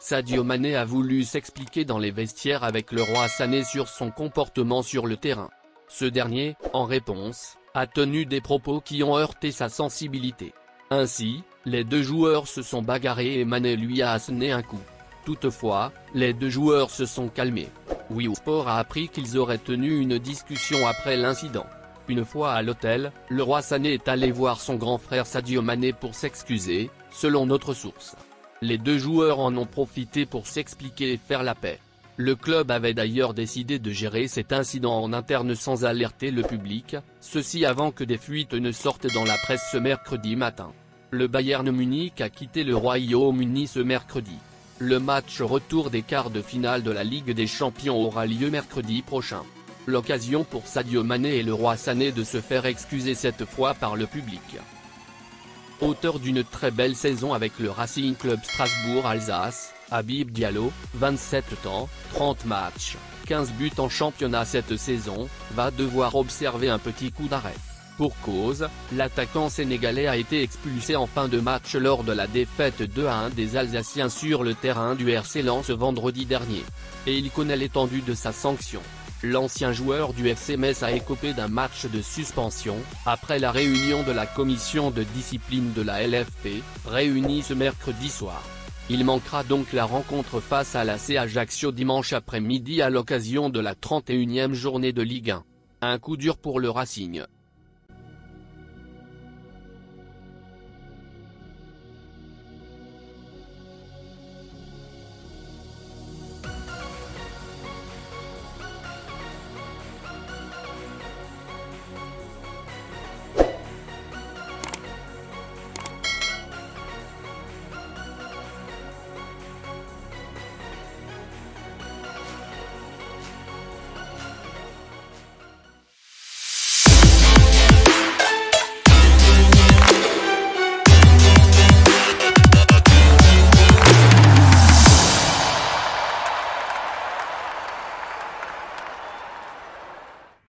Sadio Mané a voulu s'expliquer dans les vestiaires avec le roi Sané sur son comportement sur le terrain. Ce dernier, en réponse, a tenu des propos qui ont heurté sa sensibilité. Ainsi, les deux joueurs se sont bagarrés et Mané lui a asséné un coup. Toutefois, les deux joueurs se sont calmés. Sport a appris qu'ils auraient tenu une discussion après l'incident. Une fois à l'hôtel, le roi Sané est allé voir son grand frère Sadio Mané pour s'excuser, selon notre source. Les deux joueurs en ont profité pour s'expliquer et faire la paix. Le club avait d'ailleurs décidé de gérer cet incident en interne sans alerter le public, ceci avant que des fuites ne sortent dans la presse ce mercredi matin. Le Bayern Munich a quitté le Royaume-Uni ce mercredi. Le match retour des quarts de finale de la Ligue des Champions aura lieu mercredi prochain. L'occasion pour Sadio Mané et le roi Sané de se faire excuser cette fois par le public. Auteur d'une très belle saison avec le Racing Club Strasbourg-Alsace, Habib Diallo, 27 ans, 30 matchs, 15 buts en championnat cette saison, va devoir observer un petit coup d'arrêt. Pour cause, l'attaquant sénégalais a été expulsé en fin de match lors de la défaite 2-1 des Alsaciens sur le terrain du RC Lens vendredi dernier. Et il connaît l'étendue de sa sanction. L'ancien joueur du FC Metz a écopé d'un match de suspension, après la réunion de la commission de discipline de la LFP, réunie ce mercredi soir. Il manquera donc la rencontre face à l'AC Ajaccio dimanche après-midi à l'occasion de la 31e journée de Ligue 1. Un coup dur pour le Racing.